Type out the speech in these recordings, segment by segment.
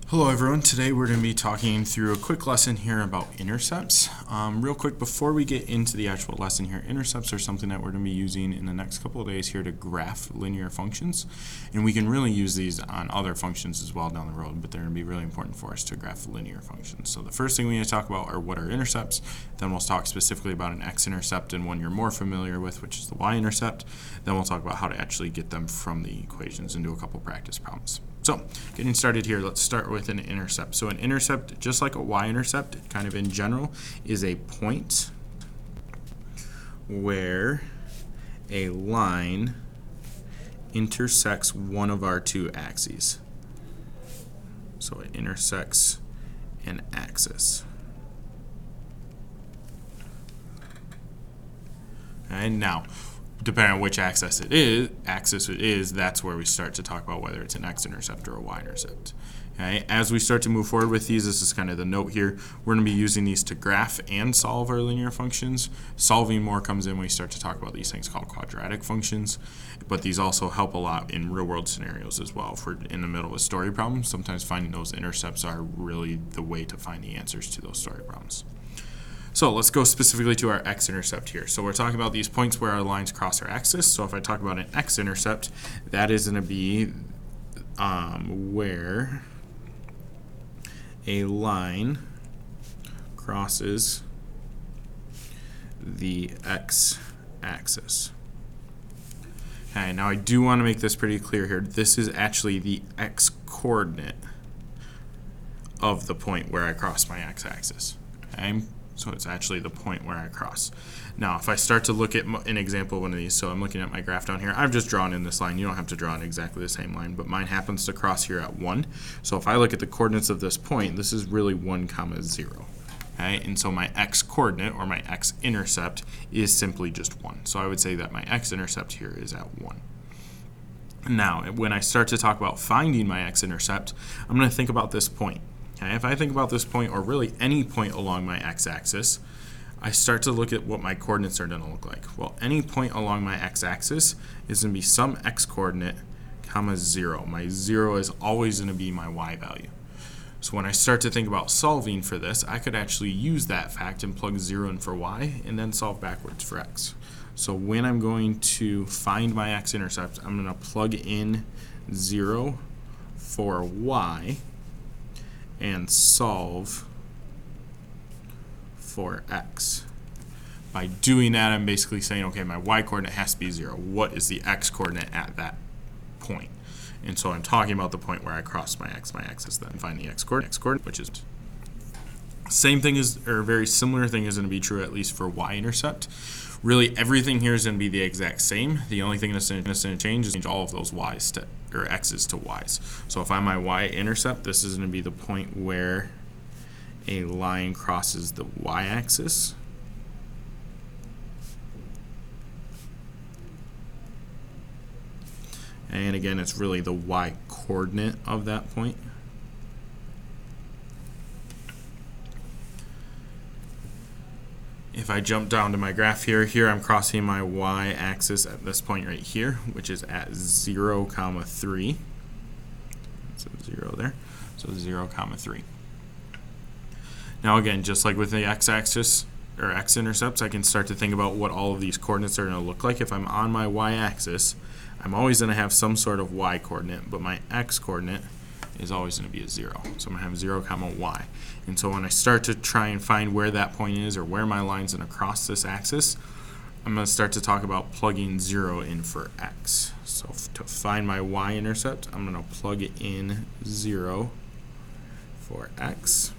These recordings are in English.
Hello everyone, today we're going to be talking through a quick lesson here about intercepts. Real quick before we get into the actual lesson here, intercepts are something that we're going to be using in the next couple of days here to graph linear functions, and we can really use these on other functions as well down the road, but they're going to be really important for us to graph linear functions. So the first thing we need to talk about are what are intercepts, then we'll talk specifically about an x-intercept and one you're more familiar with, which is the y-intercept, then we'll talk about how to actually get them from the equations and do a couple practice problems. So, getting started here, let's start with an intercept. So an intercept, just like a y-intercept, kind of in general, is a point where a line intersects one of our two axes. So it intersects an axis. And now, depending on which axis it is, that's where we start to talk about whether it's an x-intercept or a y-intercept. Okay? As we start to move forward with these, this is kind of the note here, we're going to be using these to graph and solve our linear functions. Solving more comes in when we start to talk about these things called quadratic functions, but these also help a lot in real-world scenarios as well. If we're in the middle of a story problem, sometimes finding those intercepts are really the way to find the answers to those story problems. So let's go specifically to our x-intercept here. So we're talking about these points where our lines cross our axis. So if I talk about an x-intercept, that is going to be where a line crosses the x-axis. Okay, now I do want to make this pretty clear here. This is actually the x-coordinate of the point where I cross my x-axis. Okay? So it's actually the point where I cross. Now, if I start to look at an example of one of these, so I'm looking at my graph down here, I've just drawn in this line. You don't have to draw in exactly the same line, but mine happens to cross here at 1. So if I look at the coordinates of this point, this is really 1, 0. Okay? And so my x-coordinate, or my x-intercept, is simply just 1. So I would say that my x-intercept here is at 1. Now, when I start to talk about finding my x-intercept, I'm going to think about this point. Okay, if I think about this point, or really any point along my x-axis, I start to look at what my coordinates are going to look like. Well, any point along my x-axis is going to be some x-coordinate, 0. My 0 is always going to be my y value. So when I start to think about solving for this, I could actually use that fact and plug 0 in for y, and then solve backwards for x. So when I'm going to find my x-intercept, I'm going to plug in 0 for y, and solve for x. By doing that, I'm basically saying, okay, my y-coordinate has to be 0. What is the x-coordinate at that point? And so I'm talking about the point where I cross my x-axis, then find the x-coordinate, which is same thing as, or a very similar thing is going to be true at least for y-intercept. Really, everything here is going to be the exact same. The only thing that's going to change is change all of those y's to, or x's to y's. So if I'm my y-intercept, this is going to be the point where a line crosses the y-axis. And again, it's really the y-coordinate of that point. If I jump down to my graph here, I'm crossing my y-axis at this point right here, which is at 0, 3. So 0 there. So 0, 3. Now again, just like with the x-axis or x-intercepts, I can start to think about what all of these coordinates are going to look like. If I'm on my y-axis, I'm always going to have some sort of y-coordinate, but my x-coordinate is always going to be a 0. So I'm going to have 0, y. And so when I start to try and find where that point is, or where my line's going to cross this axis, I'm going to start to talk about plugging 0 in for x. So to find my y-intercept, I'm going to plug in 0 for x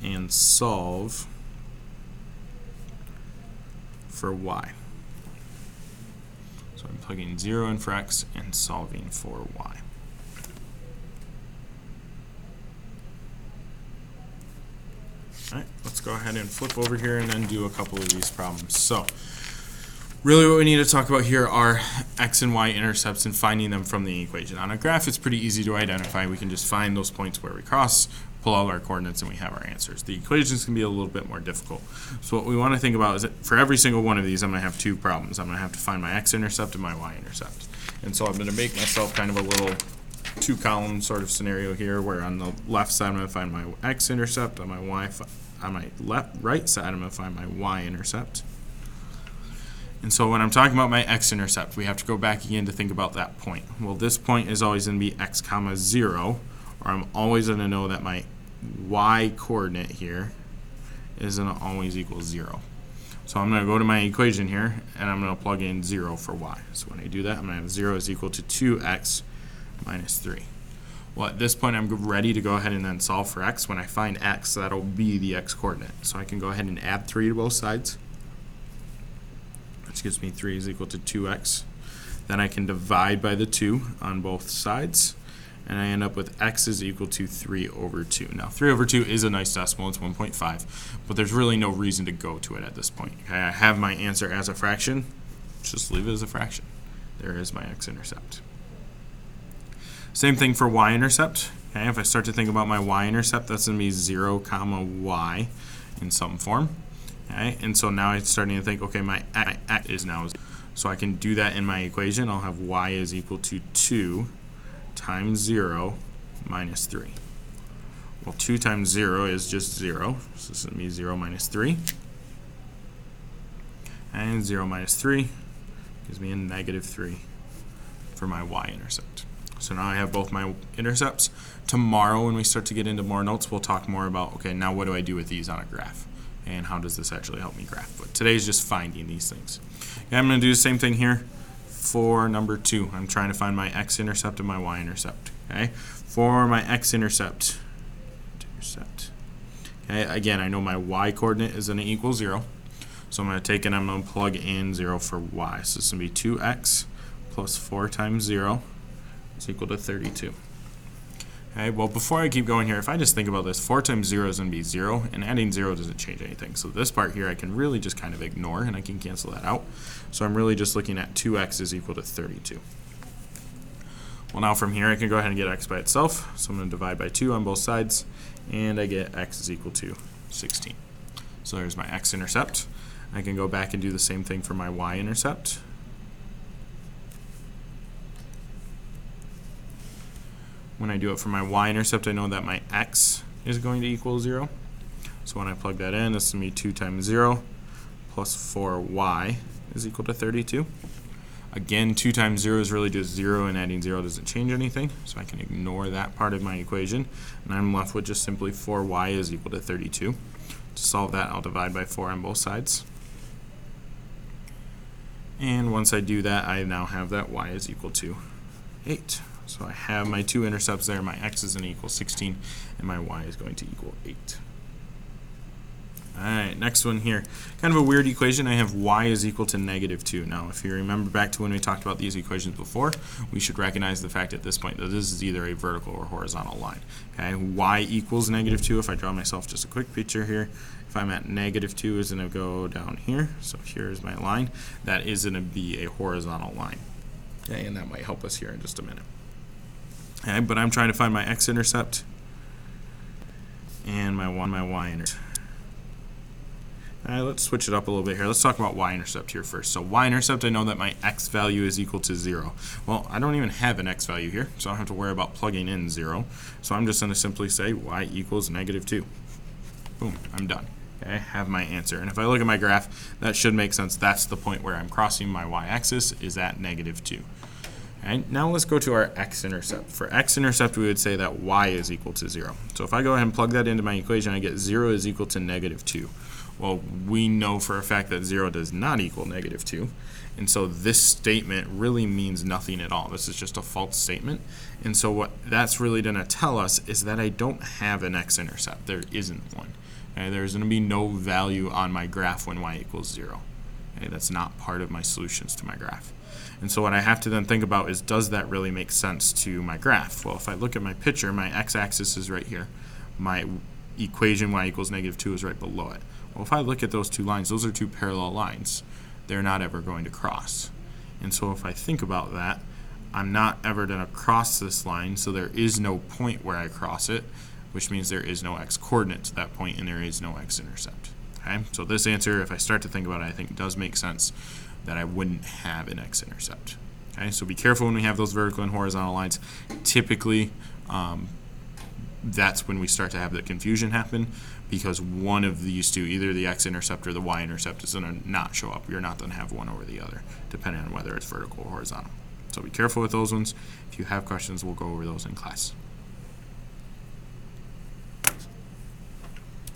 and solve for y. So I'm plugging 0 in for x and solving for y. Alright, let's go ahead and flip over here and then do a couple of these problems. So, really what we need to talk about here are x and y intercepts and finding them from the equation. On a graph, it's pretty easy to identify. We can just find those points where we cross, pull out our coordinates, and we have our answers. The equations can be a little bit more difficult. So what we want to think about is that for every single one of these, I'm going to have two problems. I'm going to have to find my x-intercept and my y-intercept. And so I'm going to make myself kind of a little two-column sort of scenario here, where on the left side I'm going to find my x-intercept, on my right side I'm going to find my y-intercept. And so when I'm talking about my x-intercept, we have to go back again to think about that point. Well, this point is always going to be x comma 0, or I'm always going to know that my y-coordinate here is going to always equal 0. So I'm going to go to my equation here, and I'm going to plug in 0 for y. So when I do that, I'm going to have 0 is equal to 2x minus 3. Well, at this point, I'm ready to go ahead and then solve for x. When I find x, that'll be the x-coordinate. So I can go ahead and add 3 to both sides, which gives me 3 is equal to 2x. Then I can divide by the 2 on both sides, and I end up with x is equal to 3 over 2. Now, 3 over 2 is a nice decimal. It's 1.5, but there's really no reason to go to it at this point. Okay, I have my answer as a fraction. Just leave it as a fraction. There is my x-intercept. Same thing for y-intercept. Okay, if I start to think about my y-intercept, that's going to be 0 comma y in some form. Okay, and so now I'm starting to think, okay, my x is now, so I can do that in my equation. I'll have y is equal to 2 times 0 minus 3. Well, 2 times 0 is just 0, so this is going to be 0 minus 3. And 0 minus 3 gives me a negative 3 for my y-intercept. So now I have both my intercepts. Tomorrow when we start to get into more notes, we'll talk more about, okay, now what do I do with these on a graph? And how does this actually help me graph? But today's just finding these things. Okay, I'm going to do the same thing here for number 2. I'm trying to find my x-intercept and my y-intercept. Okay, for my x-intercept, okay, again, I know my y-coordinate is going to equal 0. So I'm going to take and I'm going to plug in 0 for y. So this is going to be 2x plus 4 times 0 is equal to 32. Okay, well, before I keep going here, if I just think about this, 4 times 0 is going to be 0, and adding 0 doesn't change anything. So this part here I can really just kind of ignore, and I can cancel that out. So I'm really just looking at 2x is equal to 32. Well, now from here I can go ahead and get x by itself. So I'm going to divide by 2 on both sides, and I get x is equal to 16. So there's my x-intercept. I can go back and do the same thing for my y-intercept. When I do it for my y-intercept, I know that my x is going to equal 0. So when I plug that in, this is going to be 2 times 0 plus 4y is equal to 32. Again, 2 times 0 is really just 0, and adding 0 doesn't change anything. So I can ignore that part of my equation. And I'm left with just simply 4y is equal to 32. To solve that, I'll divide by 4 on both sides. And once I do that, I now have that y is equal to 8. So I have my 2 intercepts there. My x is going to equal 16, and my y is going to equal 8. Alright, next one here. Kind of a weird equation. I have y is equal to negative 2. Now, if you remember back to when we talked about these equations before, we should recognize the fact at this point that this is either a vertical or horizontal line. Okay, y equals negative 2. If I draw myself just a quick picture here, if I'm at negative 2, is going to go down here. So here's my line. That is going to be a horizontal line. Okay, and that might help us here in just a minute. Okay, but I'm trying to find my x-intercept and my y-intercept. Let's switch it up a little bit here. Let's talk about y-intercept here first. So y-intercept, I know that my x value is equal to 0. Well, I don't even have an x value here, so I don't have to worry about plugging in 0. So I'm just going to simply say y equals negative 2. Boom, I'm done. Okay, I have my answer. And if I look at my graph, that should make sense. That's the point where I'm crossing my y-axis is at negative 2. Alright, now let's go to our x-intercept. For x-intercept, we would say that y is equal to 0. So if I go ahead and plug that into my equation, I get 0 is equal to negative 2. Well, we know for a fact that 0 does not equal negative 2. And so this statement really means nothing at all. This is just a false statement. And so what that's really going to tell us is that I don't have an x-intercept. There isn't one. Okay, there's going to be no value on my graph when y equals 0. Okay, that's not part of my solutions to my graph. And so what I have to then think about is, does that really make sense to my graph? Well, if I look at my picture, my x-axis is right here. My equation y equals negative 2 is right below it. Well, if I look at those two lines, those are two parallel lines. They're not ever going to cross. And so if I think about that, I'm not ever going to cross this line, so there is no point where I cross it, which means there is no x-coordinate to that point, and there is no x-intercept. Okay? So this answer, if I start to think about it, I think does make sense that I wouldn't have an x-intercept. Okay, so be careful when we have those vertical and horizontal lines. Typically, that's when we start to have the confusion happen, because one of these two, either the x-intercept or the y-intercept, is going to not show up. You're not going to have one over the other, depending on whether it's vertical or horizontal. So be careful with those ones. If you have questions, we'll go over those in class.